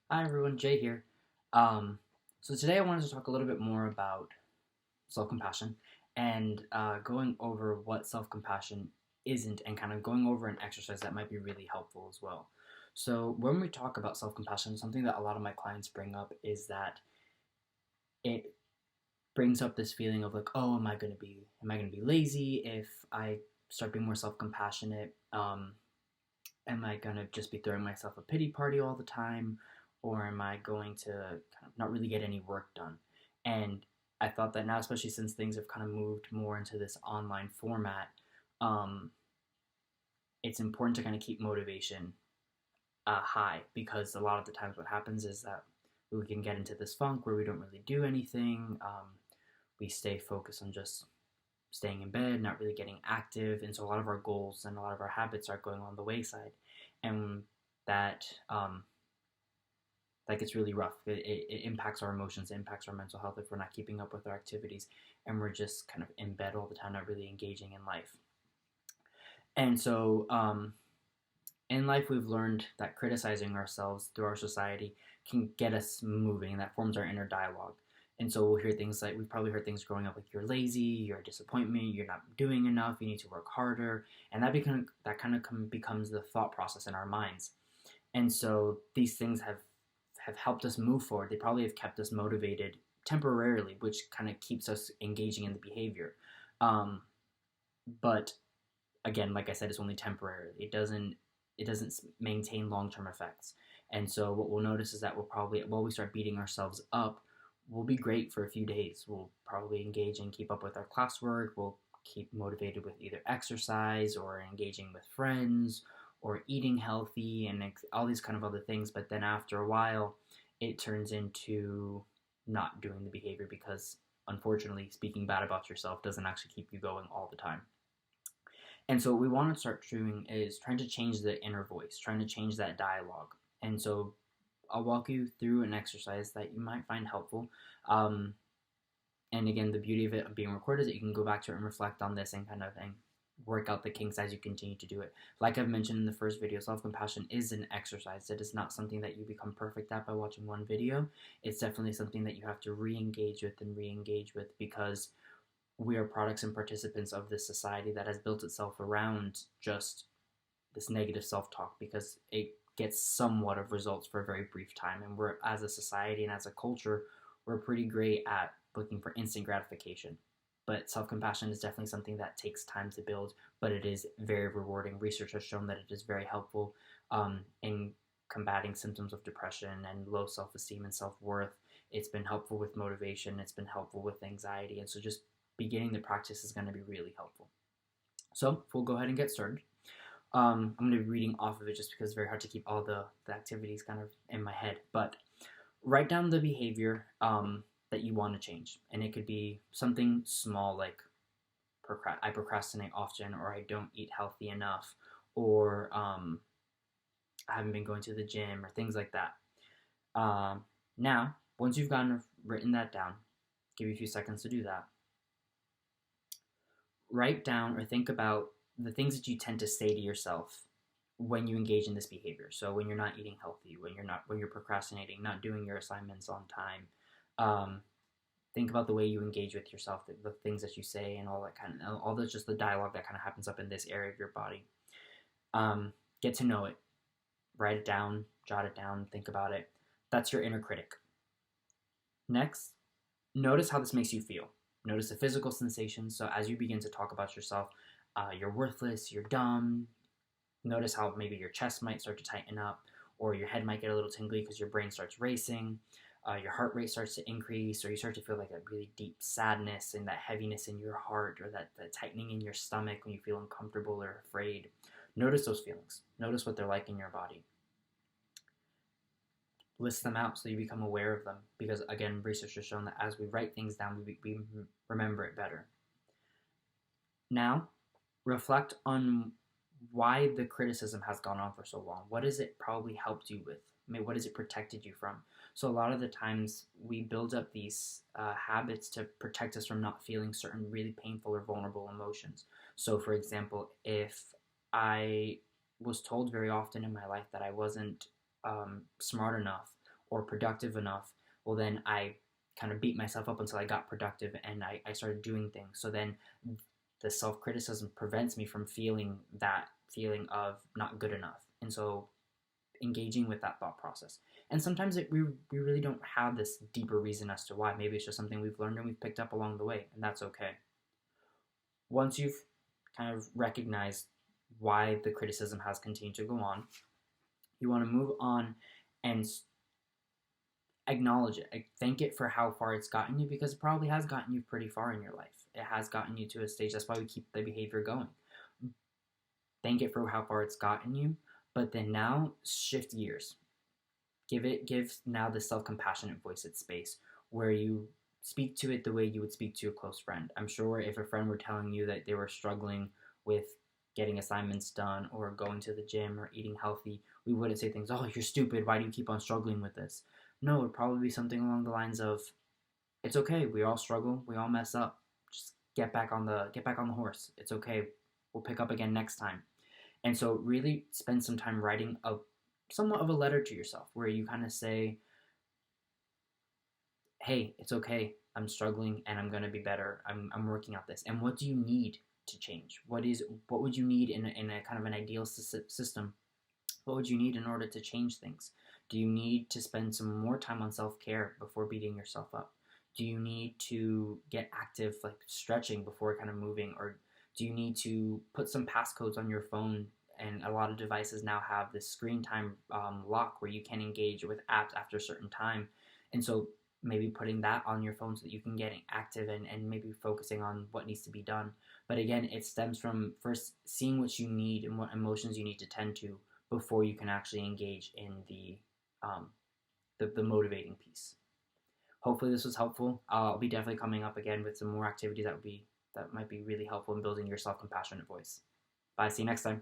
Hi everyone, Jay here. Um, so today I wanted to talk a little bit more about self-compassion and going over what self-compassion isn't and kind of going over an exercise that might be really helpful as well. So when we talk about self-compassion, something that a lot of my clients bring up is that it brings up this feeling of like, oh, am I gonna be lazy if I start being more self-compassionate? Am I going to just be throwing myself a pity party all the time? Or am I going to kind of not really get any work done? And I thought that now, especially since things have kind of moved more into this online format, um, it's important to kind of keep motivation high because a lot of the times what happens is that we can get into this funk where we don't really do anything. We stay focused on just staying in bed, not really getting active, and so a lot of our goals and a lot of our habits are going on the wayside, and that that gets really rough. It impacts our emotions, it impacts our mental health if we're not keeping up with our activities, and we're just kind of in bed all the time, not really engaging in life. And so, in life, we've learned that criticizing ourselves through our society can get us moving, and that forms our inner dialogue. And so we'll hear things like we've probably heard things growing up like you're lazy, you're a disappointment, you're not doing enough, you need to work harder, and becomes the thought process in our minds. And so these things have helped us move forward. They probably have kept us motivated temporarily, which kind of keeps us engaging in the behavior. Um, but again, like I said, it's only temporary. It doesn't maintain long term effects. And so what we'll notice is that we'll probably while we start beating ourselves up, we'll be great for a few days. We'll probably engage and keep up with our classwork. We'll keep motivated with either exercise or engaging with friends or eating healthy and all these kind of other things. But then after a while, it turns into not doing the behavior because unfortunately, speaking bad about yourself doesn't actually keep you going all the time. And so what we want to start doing is trying to change the inner voice, trying to change that dialogue. And so I'll walk you through an exercise that you might find helpful. Um, and again, the beauty of it being recorded is that you can go back to it and reflect on this and kind of and work out the kinks as you continue to do it. Like I've mentioned in the first video, self-compassion is an exercise. It is not something that you become perfect at by watching one video. It's definitely something that you have to re-engage with and re-engage with because we are products and participants of this society that has built itself around just this negative self-talk because it gets somewhat of results for a very brief time, and we're as a society and as a culture we're pretty great at looking for instant gratification, but self-compassion is definitely something that takes time to build, but it is very rewarding. Research has shown that it is very helpful in combating symptoms of depression and low self-esteem and self-worth. It's been helpful with motivation, it's been helpful with anxiety, and so just beginning the practice is going to be really helpful. So we'll go ahead and get started. I'm going to be reading off of it just because it's very hard to keep all the activities kind of in my head. But write down the behavior that you want to change. And it could be something small like I procrastinate often, or I don't eat healthy enough, or I haven't been going to the gym, or things like that. Now, once you've written that down, give you a few seconds to do that. Write down or think about the things that you tend to say to yourself when you engage in this behavior. So when you're not eating healthy, when you're procrastinating, not doing your assignments on time, um, think about the way you engage with yourself, the things that you say, and all that kind of all that's just the dialogue that kind of happens up in this area of your body. Get to know it, write it down, jot it down, think about it. That's your inner critic. Next, notice how this makes you feel. Notice the physical sensations. So as you begin to talk about yourself, you're worthless, you're dumb. Notice how maybe your chest might start to tighten up, or your head might get a little tingly because your brain starts racing. Your heart rate starts to increase, or you start to feel like a really deep sadness and that heaviness in your heart, or that tightening in your stomach when you feel uncomfortable or afraid. Notice those feelings. Notice what they're like in your body. List them out so you become aware of them because, again, research has shown that as we write things down, we remember it better. Now, reflect on why the criticism has gone on for so long. What has it probably helped you with? I mean, what has it protected you from? So a lot of the times we build up these habits to protect us from not feeling certain really painful or vulnerable emotions. So for example, if I was told very often in my life that I wasn't smart enough, or productive enough, well, then I kind of beat myself up until I got productive and I started doing things. So then the self criticism prevents me from feeling that feeling of not good enough. And so engaging with that thought process. And sometimes we really don't have this deeper reason as to why. Maybe it's just something we've learned and we've picked up along the way, and that's okay. Once you've kind of recognized why the criticism has continued to go on, you want to move on and acknowledge it. Thank it for how far it's gotten you, because it probably has gotten you pretty far in your life. It has gotten you to a stage. That's why we keep the behavior going. Thank it for how far it's gotten you, but then now shift gears. Give now the self-compassionate voice its space, where you speak to it the way you would speak to a close friend. I'm sure if a friend were telling you that they were struggling with getting assignments done or going to the gym or eating healthy, we wouldn't say things, oh, you're stupid, why do you keep on struggling with this? No, it would probably be something along the lines of, it's okay, we all struggle, we all mess up. Just get back on the horse. It's okay. We'll pick up again next time. And so really spend some time writing a somewhat of a letter to yourself, where you kind of say, hey, it's okay, I'm struggling and I'm going to be better. I'm working out this. And what do you need to change? What would you need in a kind of an ideal system? What would you need in order to change things? Do you need to spend some more time on self-care before beating yourself up? Do you need to get active, like stretching before kind of moving? Or do you need to put some passcodes on your phone? And a lot of devices now have this screen time lock where you can engage with apps after a certain time. And so maybe putting that on your phone so that you can get active and maybe focusing on what needs to be done. But again, it stems from first seeing what you need and what emotions you need to tend to before you can actually engage in the motivating piece. Hopefully this was helpful. I'll be definitely coming up again with some more activities that might be really helpful in building your self-compassionate voice. Bye. See you next time.